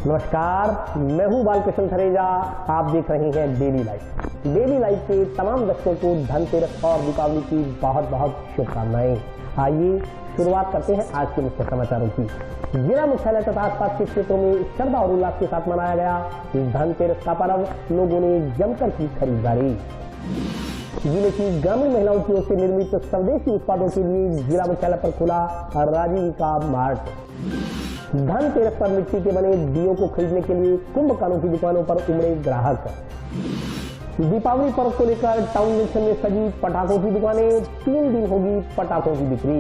नमस्कार, मैं हूं बालकृष्ण थरेजा। आप देख रहे हैं डेली लाइफ। डेली लाइफ के तमाम दर्शकों को धनतेरस और दीपावली की बहुत बहुत शुभकामनाएं। आइए शुरुआत करते हैं आज के मुख्य समाचारों की। जिला मुख्यालय तथा आसपास के क्षेत्रों में श्रद्धा और उल्लास के साथ मनाया गया धनतेरस का पर्व। लोगों ने जमकर की खरीदारी। जिले की ग्रामीण महिलाओं की ओर से निर्मित स्वदेशी उत्पादों के लिए जिला मुख्यालय पर खुला राजीविका मार्ट। धनतेरस पर मिट्टी के बने दियों को खरीदने के लिए कुंभकर्णों की दुकानों पर उमड़े ग्राहक। दीपावली पर्व को लेकर टाउन जंक्शन में सजी पटाखों की दुकानें। 3 दिन होगी पटाखों की बिक्री।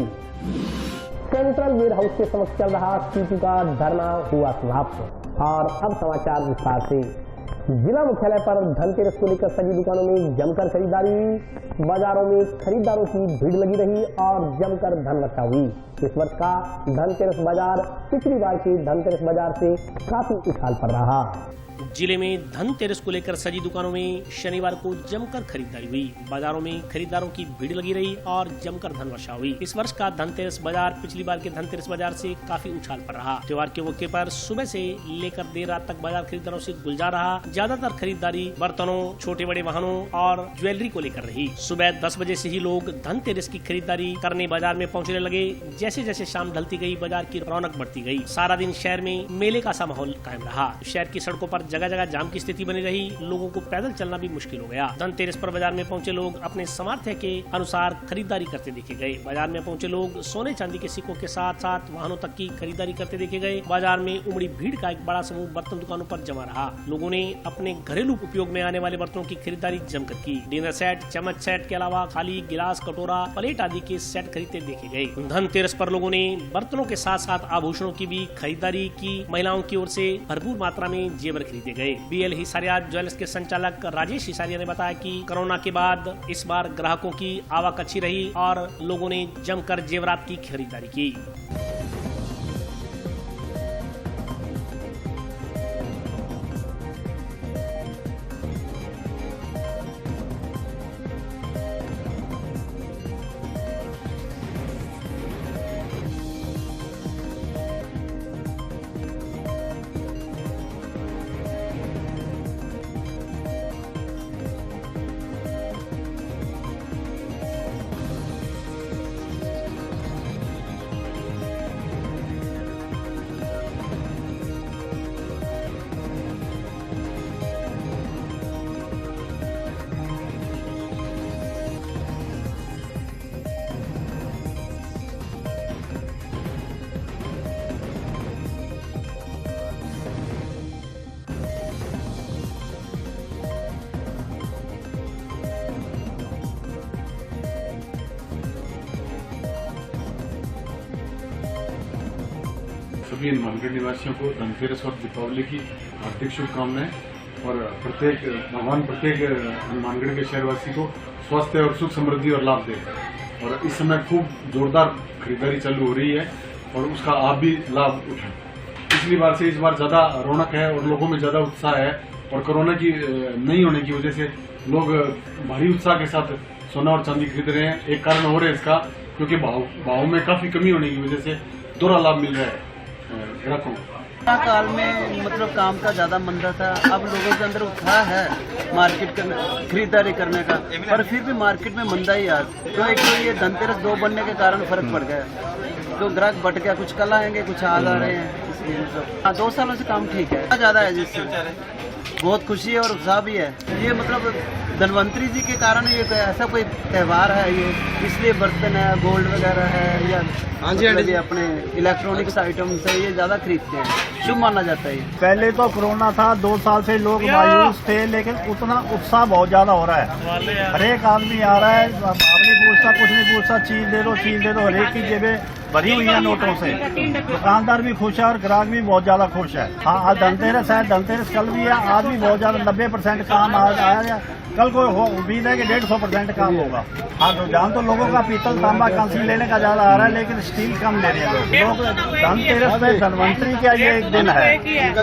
सेंट्रल वेयर हाउस के समक्ष चल रहा सीटू का धरना हुआ समाप्त। और अब समाचार विस्तार से। जिला मुख्यालय पर धनतेरस को लेकर सजी दुकानों में जमकर खरीदारी हुई। बाजारों में खरीदारों की भीड़ लगी रही और जमकर धन वर्षा हुई। इस वर्ष का धनतेरस बाजार पिछली बार के धनतेरस बाजार से काफी उछाल पर रहा। जिले में धनतेरस को लेकर सजी दुकानों में शनिवार को जमकर खरीदारी हुई। बाजारों में खरीदारों की भीड़ लगी रही और जमकर धन वर्षा हुई। इस वर्ष का धनतेरस बाजार पिछली बार के धनतेरस बाजार से काफी उछाल पर रहा। त्योहार के मौके पर सुबह से लेकर देर रात तक बाजार खरीदारों से गुलजार रहा। ज्यादातर खरीदारी बर्तनों, छोटे बड़े वाहनों और ज्वेलरी को लेकर रही। सुबह 10 बजे से ही लोग धनतेरस की खरीदारी करने बाजार में पहुँचने लगे। जैसे जैसे शाम ढलती गई, बाजार की रौनक बढ़ती गई। सारा दिन शहर में मेले का सा माहौल कायम रहा। शहर की सड़कों पर जगह जगह जाम की स्थिति बनी रही। लोगों को पैदल चलना भी मुश्किल हो गया। धनतेरस पर बाजार में पहुंचे लोग अपने सामर्थ्य के अनुसार खरीदारी करते देखे गए। बाजार में पहुंचे लोग सोने चांदी के सिक्कों के साथ साथ वाहनों तक की खरीदारी करते देखे गए। बाजार में उमड़ी भीड़ का एक बड़ा समूह बर्तन दुकानों पर जमा रहा। लोगों ने अपने घरेलू उपयोग में आने वाले बर्तनों की खरीदारी जमकर की। डिनर सेट, चम्मच सेट के अलावा खाली गिलास, कटोरा, प्लेट आदि के सेट खरीदते देखे गए। धनतेरस पर लोगों ने बर्तनों के साथ साथ आभूषणों की भी खरीदारी की। महिलाओं की ओर से भरपूर मात्रा में जेवर खरीदे गए। BL हिसारिया ज्वेलर्स के संचालक राजेश हिसारिया ने बताया कि कोरोना के बाद इस बार ग्राहकों की आवक अच्छी रही और लोगों ने जमकर जेवरात की खरीदारी की। सभी हनुमानगढ़ निवासियों को धनतेरस और दीपावली की हार्दिक शुभकामनाएं और भगवान प्रत्येक हनुमानगढ़ के शहरवासी को स्वास्थ्य और सुख समृद्धि और लाभ दे। और इस समय खूब जोरदार खरीदारी चालू हो रही है और उसका आप भी लाभ उठाएं। पिछली बार से इस बार ज्यादा रौनक है और लोगों में ज्यादा उत्साह है। और कोरोना की नहीं होने की वजह से लोग भारी उत्साह के साथ सोना और चांदी खरीद रहे हैं। एक कारण और है इसका, क्योंकि भाव में काफी कमी होने की वजह से दोहरा लाभ मिल रहा है ग्राहकों को। कोरोना काल में मतलब काम का ज्यादा मंदा था। अब लोगों के अंदर उत्साह है मार्केट खरीदारी करने का, पर फिर भी मार्केट में मंदा ही आ। तो एक तो ये धनतेरस 2 बनने के कारण फर्क पड़ गया, तो ग्राहक बढ़ गया। कुछ कल आएंगे, कुछ आज आ रहे हैं। इसलिए 2 सालों से काम ठीक है, ज्यादा है, जिससे बहुत खुशी है और उत्साह भी है। ये मतलब धनवंतरी जी के कारण ये ऐसा कोई त्योहार है ये, इसलिए बर्तन है, गोल्ड वगैरह है या ये अपने इलेक्ट्रॉनिक्स आइटम से ये ज्यादा खरीदते हैं। शुभ माना जाता है। पहले तो कोरोना था, 2 साल से लोग मायूस थे, लेकिन उतना उत्साह बहुत ज्यादा हो रहा है। हर एक आदमी आ रहा है, अब नहीं पूछता, कुछ नहीं पूछता, चीज दे दो, चीज दे दो। हर एक की जेबें भरी हुई है नोटों से। दुकानदार भी खुश है और ग्राहक भी बहुत ज्यादा खुश है। हाँ, आज धनतेरस है, धनतेरस कल भी है, आज भी बहुत ज्यादा 90% काम आज आया। कल को उम्मीद है कि 150% काम होगा। हाँ, रुझान तो लोगों का पीतल, तांबा, कांसी लेने का ज्यादा आ रहा है, लेकिन स्टील कम ले रहे हैं लोग। धनतेरस में धनवंतरी का ये एक दिन है,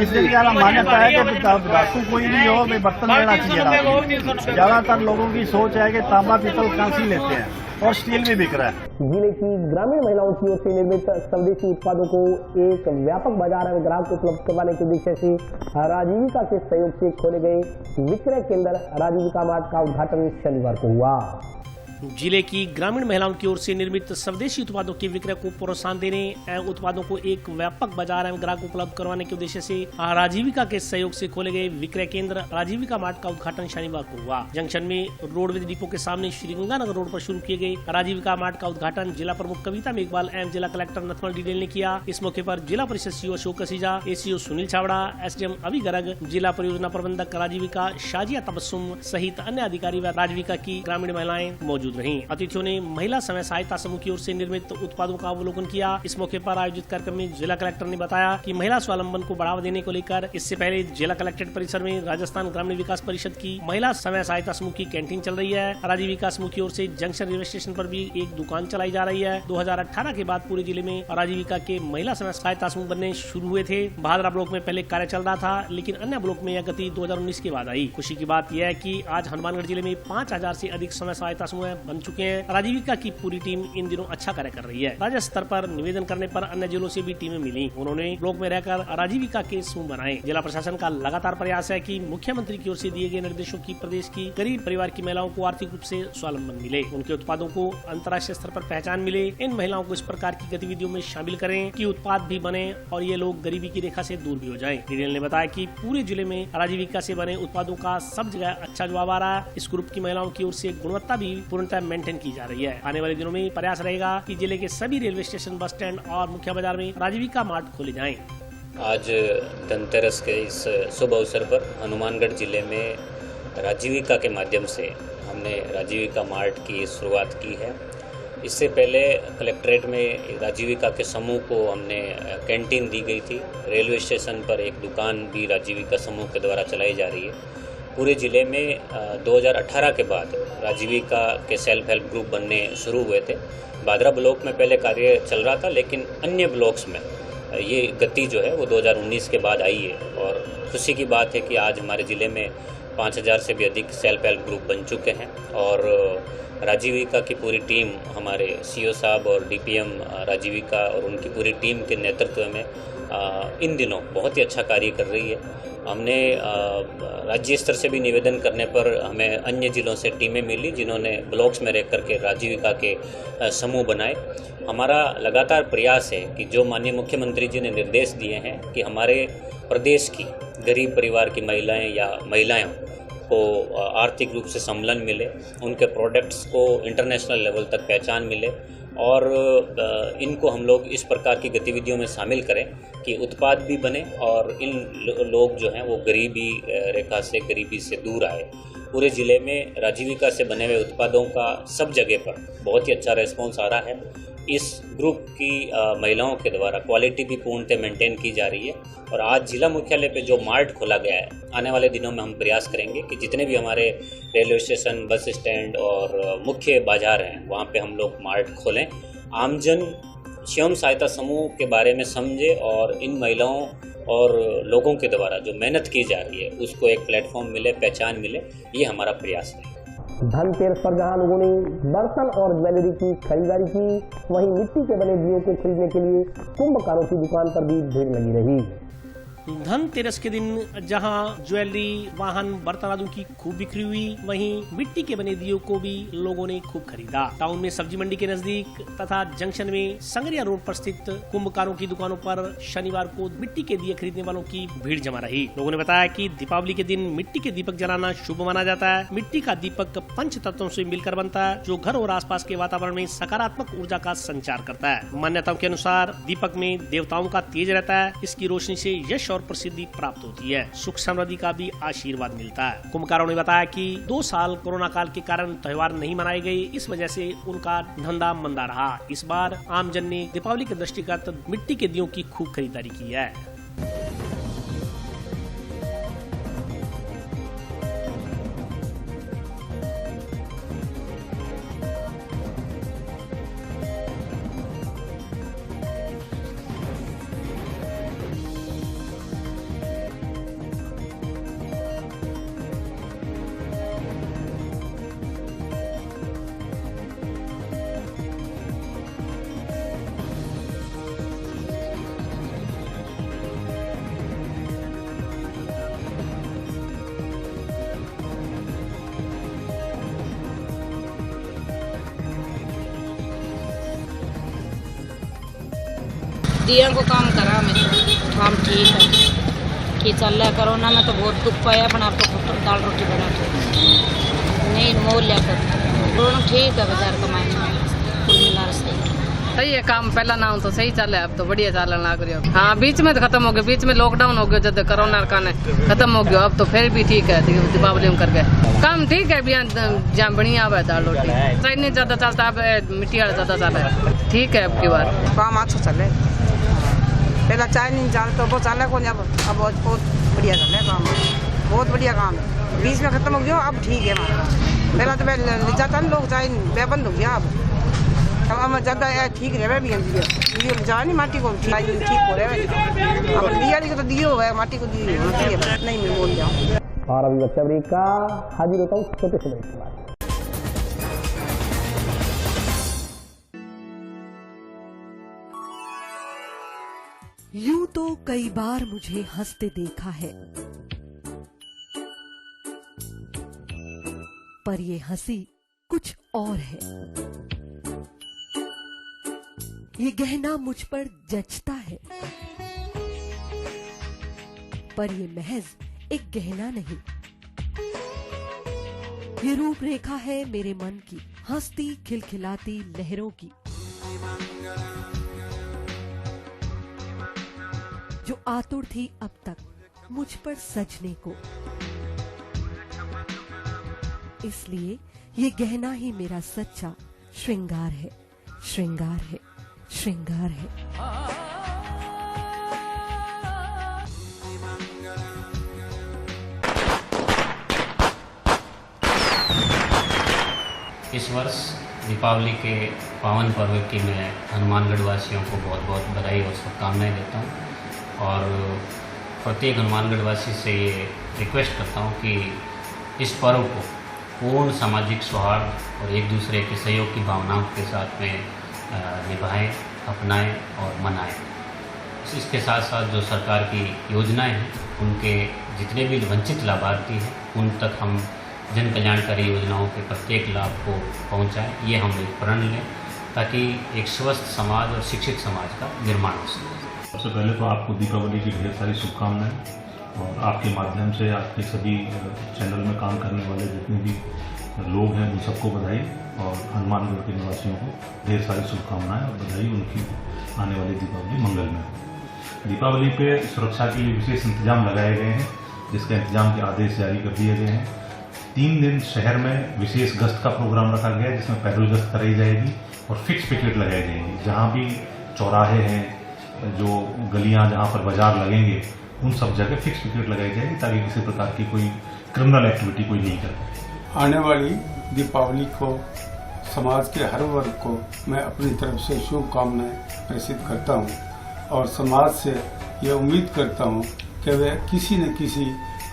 इस दिन की मान्यता है कि धातु कोई भी हो, बर्तन लेना चाहिए। ज्यादातर लोगों की सोच है कि तांबा, पीतल, कांसी लेते हैं। और स्टील भी बिक रहा है। जिले की ग्रामीण महिलाओं की ओर से निर्मित स्वदेशी उत्पादों को एक व्यापक बाजार एवं ग्राहक को उपलब्ध करवाने के उद्देश्य से राजीविका के सहयोग से खोले गए विक्रय केंद्र राजीविका मार्ट का उद्घाटन शनिवार को हुआ। जिले की ग्रामीण महिलाओं की ओर से निर्मित स्वदेशी उत्पादों के विक्रय को प्रोत्साहन देने एवं उत्पादों को एक व्यापक बाजार एवं ग्राहक को उपलब्ध करवाने के उद्देश्य से राजीविका के सहयोग से खोले गए विक्रय केंद्र राजीविका मार्ट का उद्घाटन शनिवार को हुआ। जंक्शन में रोडवेज डिपो के सामने श्रीगंगानगर रोड पर शुरू किए गए राजीविका मार्ट का उद्घाटन जिला प्रमुख कविता मेघवाल एवं जिला कलेक्टर नथमल डिडेल ने किया। इस मौके पर जिला परिषद सीओ अशोक कसीजा, एसीओ सुनील छावड़ा, एसडीएम अभी गर्ग, जिला परियोजना प्रबंधक राजीविका शाजिया तबस्सुम सहित अन्य अधिकारी व राजीविका की ग्रामीण महिलाएं मौजूद रहीं। अतिथियों ने महिला स्वयं सहायता समूह की ओर से निर्मित उत्पादों का अवलोकन किया। इस मौके पर आयोजित कार्यक्रम में जिला कलेक्टर ने बताया कि महिला स्वावलंबन को बढ़ावा देने को लेकर इससे पहले जिला कलेक्ट्रेट परिसर में राजस्थान ग्रामीण विकास परिषद की महिला स्वयं सहायता समूह की कैंटीन चल रही है। राजीविका समूह की ओर से जंक्शन रेलवे स्टेशन पर भी एक दुकान चलाई जा रही है। 2018 के बाद पूरे जिले में राजीविका के महिला स्वयं सहायता समूह बनने शुरू हुए थे। भादरा ब्लॉक में पहले कार्य चल रहा था, लेकिन अन्य ब्लॉक में यह गति 2019 के बाद आई। खुशी की बात यह है कि आज हनुमानगढ़ जिले में 5000 से अधिक स्वयं सहायता समूह बन चुके हैं। राजीविका की पूरी टीम इन दिनों अच्छा कार्य कर रही है। राज्य स्तर पर निवेदन करने पर अन्य जिलों से भी टीमें मिली। उन्होंने ब्लॉक में रहकर राजीविका के समूह बनाए। जिला प्रशासन का लगातार प्रयास है कि मुख्यमंत्री की ओर से दिए गए निर्देशों की प्रदेश की गरीब परिवार की महिलाओं को आर्थिक रूप से स्वावलंबन मिले, उनके उत्पादों को अंतर्राष्ट्रीय स्तर पर पहचान मिले। इन महिलाओं को इस प्रकार की गतिविधियों में शामिल करें कि उत्पाद भी बने और ये लोग गरीबी की रेखा से दूर भी हो जाएं। डिटेल ने बताया कि पूरे जिले में राजीविका से बने उत्पादों का सब जगह अच्छा जवाब आ रहा है। इस ग्रुप की महिलाओं की ओर से गुणवत्ता भी पूर्णतः मेंटेन की जा रही है। आने वाले दिनों में प्रयास रहेगा कि जिले के सभी रेलवे स्टेशन, बस स्टैंड और मुख्य बाजार में राजीविका मार्ट खोले जाएं। आज धनतेरस के इस शुभ अवसर पर हनुमानगढ़ जिले में राजीविका के माध्यम से हमने राजीविका मार्ट की शुरुआत की है। इससे पहले कलेक्ट्रेट में राजीविका के समूह को हमने कैंटीन दी गई थी। रेलवे स्टेशन पर एक दुकान भी राजीविका समूह के द्वारा चलाई जा रही है। पूरे ज़िले में 2018 के बाद राजीविका के सेल्फ हेल्प ग्रुप बनने शुरू हुए थे। भादरा ब्लॉक में पहले कार्य चल रहा था, लेकिन अन्य ब्लॉक्स में ये गति जो है वो 2019 के बाद आई है। और खुशी की बात है कि आज हमारे ज़िले में 5000 से भी अधिक सेल्फ हेल्प ग्रुप बन चुके हैं और राजीविका की पूरी टीम, हमारे सीओ साहब और डीपीएम राजीविका और उनकी पूरी टीम के नेतृत्व में इन दिनों बहुत ही अच्छा कार्य कर रही है। हमने राज्य स्तर से भी निवेदन करने पर हमें अन्य ज़िलों से टीमें मिली जिन्होंने ब्लॉक्स में रह कर के राजीविका के समूह बनाए। हमारा लगातार प्रयास है कि जो माननीय मुख्यमंत्री जी ने निर्देश दिए हैं कि हमारे प्रदेश की गरीब परिवार की महिलाएं या महिलाओं को आर्थिक रूप से सम्मेलन मिले, उनके प्रोडक्ट्स को इंटरनेशनल लेवल तक पहचान मिले और इनको हम लोग इस प्रकार की गतिविधियों में शामिल करें कि उत्पाद भी बने और इन लोग जो हैं वो गरीबी रेखा से, गरीबी से दूर आए। पूरे ज़िले में राजीविका से बने हुए उत्पादों का सब जगह पर बहुत ही अच्छा रिस्पॉन्स आ रहा है। इस ग्रुप की महिलाओं के द्वारा क्वालिटी भी पूर्णतः मेंटेन की जा रही है और आज जिला मुख्यालय पे जो मार्ट खोला गया है, आने वाले दिनों में हम प्रयास करेंगे कि जितने भी हमारे रेलवे स्टेशन, बस स्टैंड और मुख्य बाजार हैं वहाँ पे हम लोग मार्ट खोलें। आमजन स्वयं सहायता समूह के बारे में समझे और इन महिलाओं और लोगों के द्वारा जो मेहनत की जा रही है उसको एक प्लेटफॉर्म मिले, पहचान मिले, ये हमारा प्रयास है। धनतेरस पर जहां लोगों ने बर्तन और ज्वेलरी की खरीदारी की, वहीं मिट्टी के बने दियों को खरीदने के लिए कुंभकारों की दुकान पर भी भीड़ लगी रही। धनतेरस के दिन जहां ज्वेलरी, वाहन, बर्तन आदि की खूब बिक्री हुई, वहीं मिट्टी के बने दियों को भी लोगों ने खूब खरीदा। टाउन में सब्जी मंडी के नजदीक तथा जंक्शन में संगरिया रोड पर स्थित कुंभकारों की दुकानों पर शनिवार को मिट्टी के दिए खरीदने वालों की भीड़ जमा रही। लोगों ने बताया कि दीपावली के दिन मिट्टी के दीपक जलाना शुभ माना जाता है। मिट्टी का दीपक पंच तत्वों से मिलकर बनता है, जो घर और आसपास के वातावरण में सकारात्मक ऊर्जा का संचार करता है। मान्यताओं के अनुसार दीपक में देवताओं का तेज रहता है। इसकी रोशनी से यश और प्रसिद्धि प्राप्त होती है, सुख समृद्धि का भी आशीर्वाद मिलता है। कुंभकारों ने बताया कि 2 साल कोरोना काल के कारण त्योहार नहीं मनाए गए, इस वजह से उनका धंधा मंदा रहा। इस बार आमजन ने दीपावली के दृष्टिगत मिट्टी के दियों की खूब खरीदारी की है। दिया को काम करा में काम ठीक है कि चल रहा है। कोरोना में तो बहुत दुख पाया अपना आप तो दाल रोटी बना नहीं मोल लिया कर दोनों ठीक है। बाजार कमाने में कुल मिला सही है काम, पहला ना हो तो सही चल है, अब तो बढ़िया चलने लग रही हो। हाँ बीच में तो खत्म हो गया, बीच में लॉकडाउन हो गया जब कोरोना का खत्म हो गया, अब तो फिर भी ठीक है। दीपावली में कर गए काम ठीक है, जहाँ बढ़िया है दाल रोटी सही नहीं ज्यादा चलता, अब मिट्टी वाला ज्यादा चल रहा है। ठीक है अब की बार काम अच्छा चले, पहला चाय नहीं चल तो वो चल को अब बहुत बढ़िया चल रहा काम, बहुत बढ़िया काम है। बीच में खत्म हो गया अब ठीक है। पहला तो जाता लोग चाय बंद हो गया, अब ज़्यादा ठीक रह भी जा नहीं माटी को ठीक हो रहा है। अब दिया को तो दिए हुआ है, माटी को दिए नहीं मैं बोल जाऊँ। और अभी बच्चा ब्रेक का हाजिर होता हूँ छोटे से ब्रेक के बाद। यूं तो कई बार मुझे हंसते देखा है, पर ये हंसी कुछ और है। ये गहना मुझ पर जचता है, पर ये महज एक गहना नहीं, ये रूपरेखा है मेरे मन की, हंसती खिलखिलाती लहरों की, जो आतुर थी अब तक मुझ पर सजने को। इसलिए ये गहना ही मेरा सच्चा श्रृंगार है, श्रृंगार है, श्रृंगार है। इस वर्ष दीपावली के पावन पर्व की मैं हनुमानगढ़ वासियों को बहुत बहुत बधाई और शुभकामनाएं देता हूं और प्रत्येक हनुमानगढ़ वासी से ये रिक्वेस्ट करता हूं कि इस पर्व को पूर्ण सामाजिक सौहार्द और एक दूसरे के सहयोग की भावनाओं के साथ में निभाएं, अपनाएं और मनाएं। इसके साथ साथ जो सरकार की योजनाएं हैं उनके जितने भी वंचित लाभार्थी हैं उन तक हम जन कल्याणकारी योजनाओं के प्रत्येक लाभ को पहुंचाएं। ये हम एक प्रण लें ताकि एक स्वस्थ समाज और शिक्षित समाज का निर्माण हो सके। सबसे पहले तो आपको दीपावली की ढेर सारी शुभकामनाएं और आपके माध्यम से आपके सभी चैनल में काम करने वाले जितने भी लोग हैं उन सबको बधाई और हनुमानगढ़ के निवासियों को ढेर सारी शुभकामनाएं और बधाई उनकी आने वाली दीपावली मंगलमय हो। दीपावली पे सुरक्षा के लिए विशेष इंतजाम लगाए गए हैं, जिसका इंतजाम के आदेश जारी कर दिए गए हैं। 3 दिन शहर में विशेष गश्त का प्रोग्राम रखा गया है, जिसमें पैदल गश्त कराई जाएगी और फिक्स पिकेट लगाई जाएंगी। जहाँ भी चौराहे हैं, जो गलियाँ जहाँ पर बाजार लगेंगे, उन सब जगह फिक्स पिकेट लगाई जाएगी ताकि किसी प्रकार की कोई क्रिमिनल एक्टिविटी कोई नहीं करे। आने वाली दीपावली को समाज के हर वर्ग को मैं अपनी तरफ से शुभकामनाएं प्रेषित करता हूं और समाज से यह उम्मीद करता हूं कि वे किसी न किसी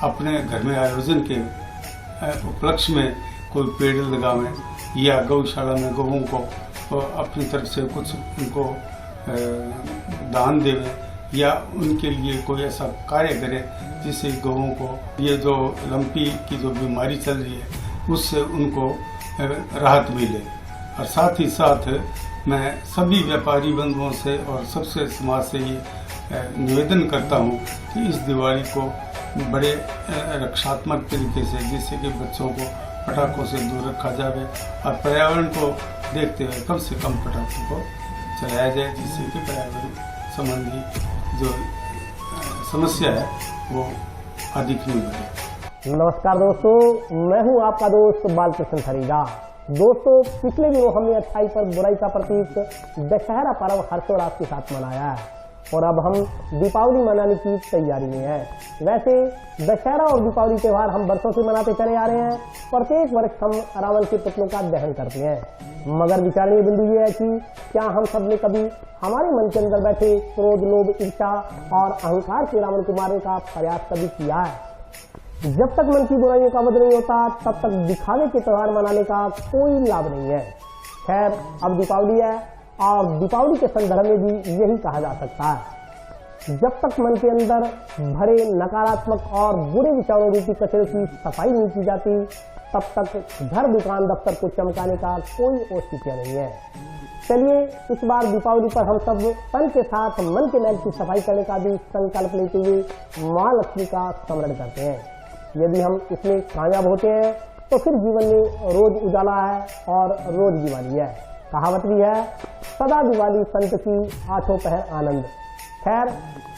अपने घर में आयोजन के उपलक्ष्य में कोई पेड़ लगावें या गौशाला में गौओं को अपनी तरफ से कुछ उनको दान देवें या उनके लिए कोई ऐसा कार्य करें जिससे गौओं को ये जो लंपी की जो बीमारी चल रही है उससे उनको राहत मिले। और साथ ही साथ मैं सभी व्यापारी बंधुओं से और सबसे समाज से ये निवेदन करता हूँ कि इस दिवाली को बड़े रक्षात्मक तरीके से, जिससे कि बच्चों को पटाखों से दूर रखा जाए और पर्यावरण को देखते हुए कम से कम पटाखों को चलाया जाए, जिससे कि पर्यावरण संबंधी जो समस्या है वो अधिक नहीं बढ़े। नमस्कार दोस्तों, मैं हूं आपका दोस्त बालकृष्ण थरीजा। दोस्तों, पिछले दिनों हमने अच्छाई पर बुराई का प्रतीक दशहरा पर्व हर्षोल्लास के साथ मनाया है और अब हम दीपावली मनाने की तैयारी में हैं। वैसे दशहरा और दीपावली त्यौहार हम वर्षों से मनाते चले आ रहे हैं। प्रत्येक वर्ष हम रावण के पुतलों का दहन करते हैं, मगर विचारणीय बिंदु ये है कि क्या हम सब ने कभी हमारे मन के अंदर बैठे क्रोध, लोभ, ईर्ष्या और अहंकार के रावण को मारने का प्रयास कभी किया है? जब तक मन की बुराइयों का वध नहीं होता तब तक दिखावे के त्यौहार मनाने का कोई लाभ नहीं है। खैर, अब दीपावली है और दीपावली के संदर्भ में भी यही कहा जा सकता है, जब तक मन के अंदर भरे नकारात्मक और बुरे विचारों रूपी कचरे की सफाई नहीं की जाती तब तक घर, दुकान, दफ्तर को चमकाने का कोई औचित्य नहीं है। चलिए इस बार दीपावली पर हम सब तन के साथ मन के मैल की सफाई करने का भी संकल्प लेते हुए माँ लक्ष्मी का स्मरण करते हैं। यदि हम इसमें कामयाब होते हैं तो फिर जीवन में रोज उजाला है और रोज दिवाली है। कहावत भी है, सदा दिवाली संत की आठों पहर आनंद। खैर,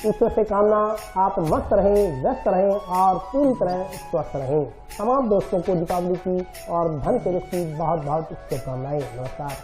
ईश्वर से कामना आप मस्त रहें, व्यस्त रहें और पूरी तरह स्वस्थ रहें। तमाम दोस्तों को दीपावली की और धनतेरस की बहुत बहुत शुभकामनाएं। नमस्कार।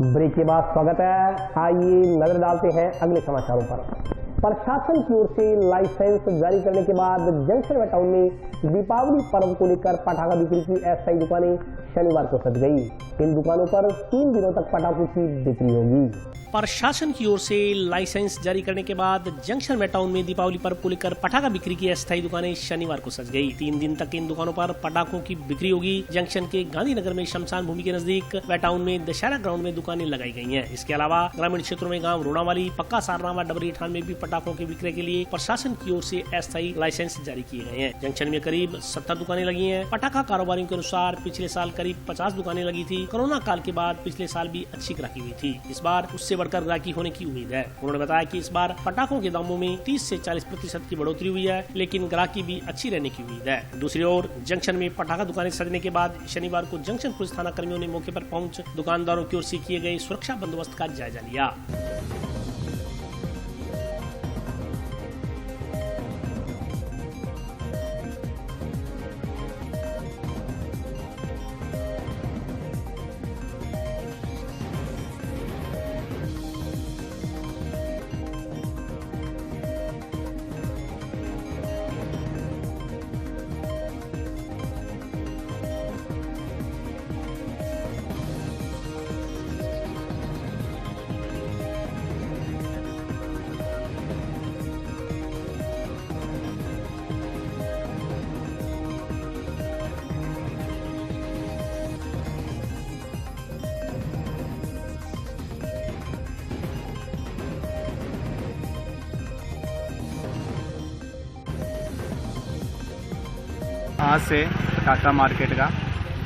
ब्रेक के बाद स्वागत है। आइए नजर डालते हैं अगले समाचारों पर। प्रशासन की ओर से लाइसेंस जारी करने के बाद जंक्शन व टाउन में दीपावली पर्व को लेकर पटाखा बिक्री की अस्थायी दुकानें शनिवार को सज गई। इन दुकानों पर 3 दिनों तक पटाखों की बिक्री होगी। प्रशासन की ओर से लाइसेंस जारी करने के बाद जंक्शन व टाउन में दीपावली पर्व को लेकर पटाखा बिक्री की अस्थायी दुकानें शनिवार को सज गई। 3 दिन तक इन दुकानों पर पटाखों की बिक्री होगी। जंक्शन के गांधीनगर में शमशान भूमि के नजदीक व टाउन में दशहरा ग्राउंड में दुकानें लगाई गई हैं। इसके अलावा ग्रामीण क्षेत्रों में गांव रोणावाली, पक्का सारना व डबरी ठान में भी पटाखों के विक्रय के लिए प्रशासन की ओर से अस्थायी लाइसेंस जारी किए गए हैं। जंक्शन में करीब 70 दुकानें लगी हैं। पटाखा कारोबारियों के अनुसार पिछले साल करीब 50 दुकानें लगी थी। कोरोना काल के बाद पिछले साल भी अच्छी ग्राहकी हुई थी। इस बार उससे बढ़कर ग्राहकी होने की उम्मीद है। उन्होंने बताया कि इस बार पटाखों के दामों में 30 से 40% की बढ़ोतरी हुई है, लेकिन ग्राहकी भी अच्छी रहने की उम्मीद है। दूसरी ओर जंक्शन में पटाखा दुकानें सजने के बाद शनिवार को जंक्शन पुलिस थाना कर्मियों ने मौके पर पहुंच दुकानदारों की ओर से किए गए सुरक्षा बंदोबस्त का जायजा लिया। आज से पटाखा मार्केट का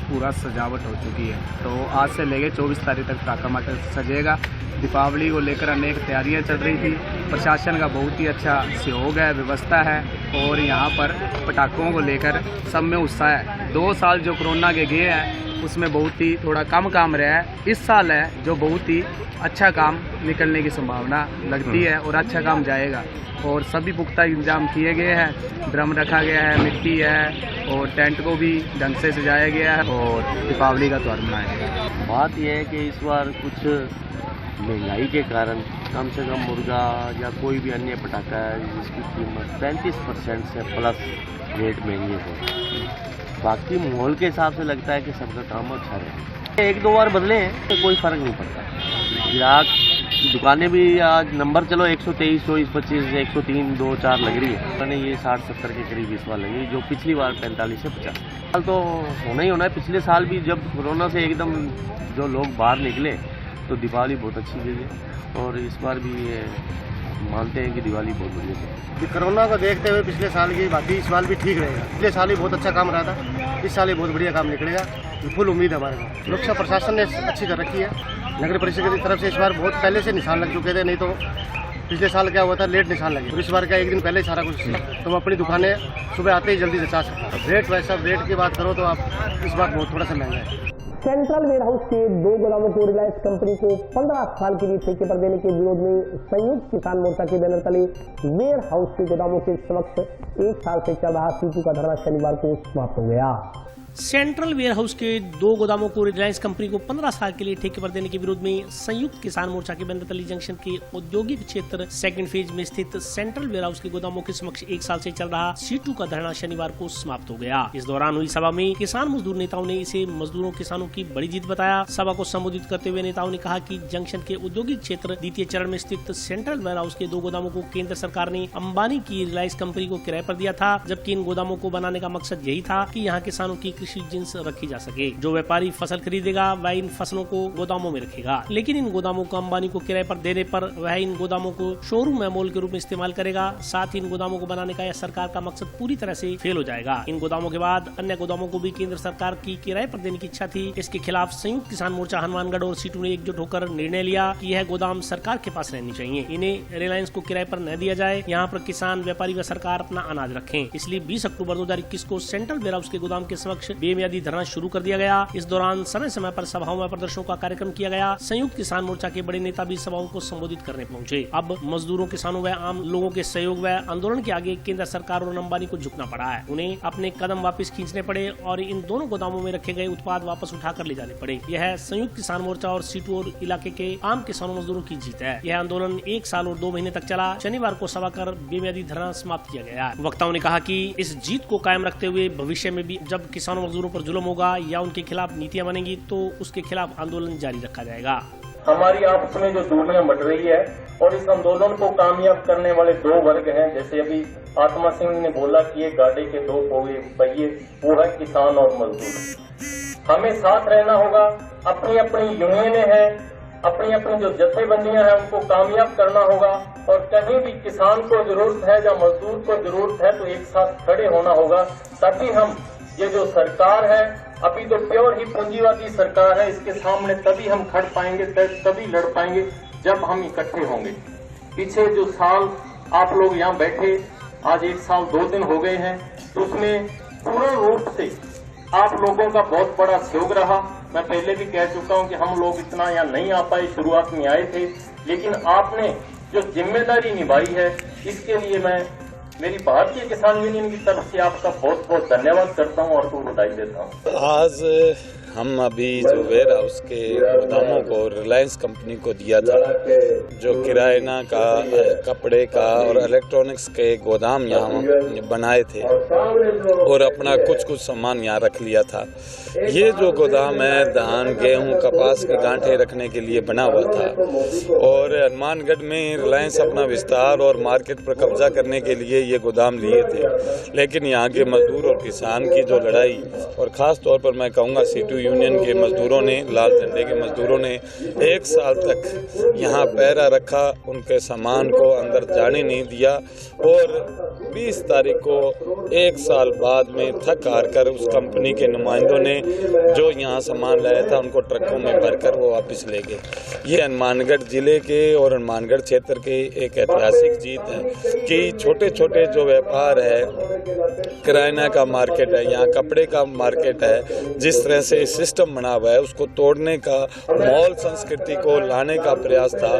पूरा सजावट हो चुकी है। तो आज से लेके 24 तारीख तक पटाखा मार्केट सजेगा। दीपावली को लेकर अनेक तैयारियां चल रही थी। प्रशासन का बहुत ही अच्छा सहयोग है, व्यवस्था है और यहाँ पर पटाखों को लेकर सब में उत्साह है। 2 साल जो कोरोना के गए हैं उसमें बहुत ही थोड़ा कम काम रहा है। इस साल है जो बहुत ही अच्छा काम निकलने की संभावना लगती है और अच्छा काम जाएगा। और सभी पुख्ता इंतजाम किए गए हैं। ड्रम रखा गया है, मिट्टी है और टेंट को भी ढंग से सजाया गया है और दीपावली का त्यौहार मनाया गया। बात यह है कि इस बार कुछ महंगाई के कारण कम से कम मुर्गा या कोई भी अन्य पटाखा है जिसकी कीमत 35% से प्लस रेट महंगे हो। बाकी माहौल के हिसाब से लगता है कि सबका काम अच्छा रहे। 1-2 बार बदले हैं तो कोई फ़र्क नहीं पड़ता। ग्राहक दुकानें भी आज नंबर चलो 123, 24, 25, 103, 2, 4 लग रही है। मैंने ये 60-70 के करीब इस बार लगी, जो पिछली बार 45 से 50 साल तो होना ही होना है। पिछले साल भी जब कोरोना से एकदम जो लोग बाहर निकले तो दिवाली बहुत अच्छी गई और इस बार भी ये मानते हैं कि दिवाली बहुत बढ़िया है। कोरोना को देखते हुए पिछले साल की बाकी इस साल भी ठीक रहेगा। पिछले साल भी बहुत अच्छा काम रहा था, इस साल भी बहुत बढ़िया काम निकलेगा, फुल उम्मीद है हमारे को। सुरक्षा प्रशासन ने अच्छी कर रखी है। नगर परिषद की तरफ से इस बार बहुत पहले से निशान लग चुके थे, नहीं तो पिछले साल क्या हुआ था लेट निशान लगे। और इस बार क्या 1 दिन पहले ही सारा कुछ, तो हम अपनी दुकानें सुबह आते ही जल्दी जचा सकते हैं। रेट वैसा रेट की बात करो तो आप इस बार बहुत थोड़ा सा महंगा है। सेंट्रल वेयर हाउस के 2 गोदामों को रिलायंस कंपनी को 15 साल के लिए ठेके पर देने के विरोध में संयुक्त किसान मोर्चा के बैनर तले वेयर हाउस के गोदामों के समक्ष 1 साल से चल रहा सीटू का धरना शनिवार को समाप्त हो गया। सेंट्रल वेयर हाउस के 2 गोदामों को रिलायंस कंपनी को 15 साल के लिए ठेके पर देने के विरोध में संयुक्त किसान मोर्चा के बैनर तले जंक्शन के औद्योगिक क्षेत्र 2nd फेज में स्थित सेंट्रल वेयर हाउस के गोदामों के समक्ष 1 साल से चल रहा सीटू का धरना शनिवार को समाप्त हो गया। इस दौरान हुई सभा में किसान मजदूर नेताओं ने इसे मजदूरों किसानों की बड़ी जीत बताया। सभा को संबोधित करते हुए नेताओं ने कहा कि जंक्शन के औद्योगिक क्षेत्र 2य चरण में स्थित सेंट्रल वेयर हाउस के 2 गोदामों को केंद्र सरकार ने अंबानी की रिलायंस कंपनी को किराए पर दिया था, जबकि इन गोदामों को बनाने का मकसद यही था कि यहाँ किसानों की कृषि जिन्स रखी जा सके। जो व्यापारी फसल खरीदेगा वह इन फसलों को गोदामों में रखेगा, लेकिन इन गोदामों को अंबानी को किराए पर देने पर वह इन गोदामों को शोरूम में मॉल के रूप में इस्तेमाल करेगा। साथ ही इन गोदामों को बनाने का यह सरकार का मकसद पूरी तरह से फेल हो जाएगा। इन गोदामों के बाद अन्य गोदामों को भी केंद्र सरकार की किराए पर देने की इच्छा थी। इसके खिलाफ संयुक्त किसान मोर्चा हनुमानगढ़ और सीटू ने एकजुट होकर निर्णय लिया कि यह गोदाम सरकार के पास रहनी चाहिए, इन्हें रिलायंस को किराए पर न दिया जाए। यहाँ पर किसान, व्यापारी व सरकार अपना अनाज रखें। इसलिए 20 अक्टूबर 2021 को सेंट्रल वेयर हाउस के गोदाम के समक्ष बेमियादी धरना शुरू कर दिया गया। इस दौरान समय समय पर सभाओं में प्रदर्शनों का कार्यक्रम किया गया। संयुक्त किसान मोर्चा के बड़े नेता भी सभाओं को संबोधित करने पहुंचे। अब मजदूरों, किसानों व आम लोगों के सहयोग व आंदोलन के आगे केंद्र सरकार और अंबानी को झुकना पड़ा है। उन्हें अपने कदम वापस खींचने पड़े और इन दोनों गोदामों में रखे गए उत्पाद वापस उठाकर ले जाने पड़े। यह संयुक्त किसान मोर्चा और सीटू और इलाके के आम किसानों मजदूरों की जीत है। यह आंदोलन 1 साल और 2 महीने तक चला। शनिवार को सभा कर बेमियादी धरना समाप्त किया गया। वक्ताओं ने कहा कि इस जीत को कायम रखते हुए भविष्य में भी जब किसानों मजदूरों पर जुल्म होगा या उनके खिलाफ नीतियां बनेंगी तो उसके खिलाफ आंदोलन जारी रखा जाएगा। हमारी आपस में जो दूरियां बढ़ रही है और इस आंदोलन को कामयाब करने वाले 2 वर्ग हैं, जैसे अभी आत्मा सिंह ने बोला कि ये गाड़ी के 2 पहिए, वो है किसान और मजदूर। हमें साथ रहना होगा। अपनी अपनी यूनियनें हैं, अपनी अपनी जो जथेबंदियां हैं, उनको कामयाब करना होगा और कहीं भी किसान को जरूरत है या मजदूर को जरूरत है तो एक साथ खड़े होना होगा। तभी हम ये जो सरकार है, अभी तो प्योर ही पूंजीवादी सरकार है, इसके सामने तभी हम खड़ पाएंगे, तभी लड़ पाएंगे जब हम इकट्ठे होंगे। पीछे जो साल आप लोग यहाँ बैठे, आज 1 साल 2 दिन हो गए हैं, तो उसमें पूर्ण रूप से आप लोगों का बहुत बड़ा सहयोग रहा। मैं पहले भी कह चुका हूँ कि हम लोग इतना यहाँ नहीं आ पाए, शुरुआत में आए थे, लेकिन आपने जो जिम्मेदारी निभाई है इसके लिए मैं मेरी भारतीय किसान यूनियन की तरफ से आपका बहुत बहुत धन्यवाद करता हूँ और आपको बधाई देता हूँ। आज हम अभी जो वेयर हाउस के गोदामों को रिलायंस कंपनी को दिया था, जो किराना का, कपड़े का और इलेक्ट्रॉनिक्स के गोदाम यहाँ बनाए थे और अपना कुछ सामान यहाँ रख लिया था। ये जो गोदाम है धान, गेहूं, कपास के गांठे रखने के लिए बना हुआ था और हनुमानगढ़ में रिलायंस अपना विस्तार और मार्केट पर कब्जा करने के लिए ये गोदाम लिए थे। लेकिन यहाँ के मजदूर और किसान की जो लड़ाई, और ख़ास तौर पर मैं कहूँगा सीटू यूनियन के मजदूरों ने, लाल झंडे के मजदूरों ने 1 साल तक यहाँ पहरा रखा, उनके सामान को अंदर जाने नहीं दिया और 20 तारीख को 1 साल बाद में थक हार कर उस कंपनी के नुमाइंदों ने जो यहाँ सामान लाया था उनको ट्रकों में भरकर वो वापस ले गए। ये हनुमानगढ़ जिले के और हनुमानगढ़ क्षेत्र के एक ऐतिहासिक जीत है कि छोटे छोटे जो व्यापार है, किराना का मार्केट है, यहाँ कपड़े का मार्केट है, जिस तरह से सिस्टम बना हुआ है उसको तोड़ने का, मॉल संस्कृति को लाने का प्रयास था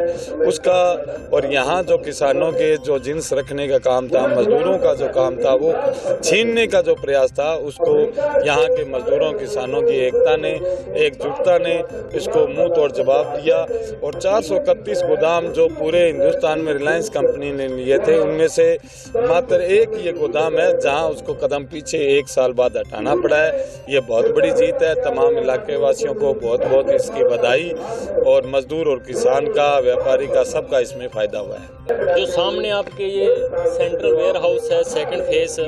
उसका, और यहाँ जो किसानों के जो जिन्स रखने का काम था, मजदूरों का जो काम था, वो छीनने का जो प्रयास था, उसको यहाँ के मजदूरों, किसानों की एकता ने, एकजुटता ने इसको मुंह तोड़ जवाब दिया। और 431 गोदाम जो पूरे हिंदुस्तान में रिलायंस कंपनी ने लिए थे, उनमें से मात्र एक ये गोदाम है जहाँ उसको कदम पीछे 1 साल बाद हटाना पड़ा है। ये बहुत बड़ी जीत है। तमाम इलाके वासियों को बहुत बहुत इसकी बधाई, और मजदूर और किसान का, व्यापारी का, सबका इसमें फायदा हुआ है। जो सामने आपके ये सेंट्रल वेयर हाउस है, सेकंड फेज,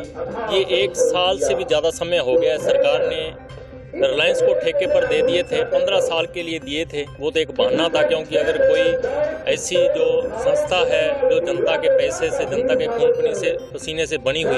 ये 1 साल से भी ज़्यादा समय हो गया है। सरकार ने रिलायंस को ठेके पर दे दिए थे, 15 साल के लिए दिए थे। वो तो एक बहाना था, क्योंकि अगर कोई ऐसी जो संस्था है जो जनता के पैसे से, जनता के कंपनी से, पसीने से बनी हुई,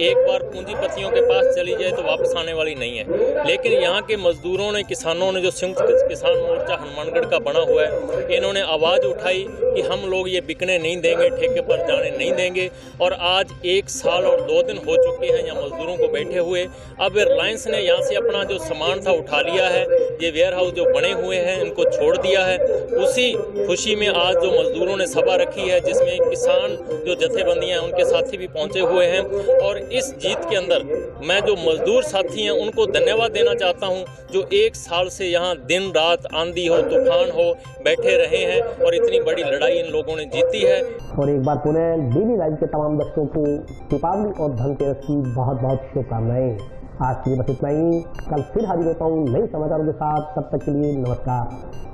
एक बार पूंजीपतियों के पास चली जाए तो वापस आने वाली नहीं है। लेकिन यहाँ के मजदूरों ने, किसानों ने, जो संयुक्त किसान मोर्चा हनुमानगढ़ का बना हुआ है, इन्होंने आवाज़ उठाई कि हम लोग ये बिकने नहीं देंगे, ठेके पर जाने नहीं देंगे। और आज 1 साल और 2 दिन हो चुके हैं यहाँ मजदूरों को बैठे हुए। अब रिलायंस ने यहाँ से अपना जो सामान था उठा लिया है, ये वेयर हाउस जो बने हुए हैं इनको छोड़ दिया है। उसी खुशी में आज जो मजदूरों ने सभा रखी है, जिसमें किसान जो जथेबंदियां हैं उनके साथी भी पहुंचे हुए हैं, और इस जीत के अंदर मैं जो मजदूर साथी हैं उनको धन्यवाद देना चाहता हूं, जो 1 साल से यहाँ दिन रात, आंधी हो, तूफान हो, बैठे रहे हैं और इतनी बड़ी लड़ाई इन लोगों ने जीती है। और एक बार पुनः डेली लाइव के तमाम दर्शकों को दीपावली और धनतेरस की बहुत बहुत शुभकामनाएं। आज के लिए बस इतना ही। कल फिर हाजिर होता हूँ नई समाचारों के साथ। तब तक के लिए नमस्कार।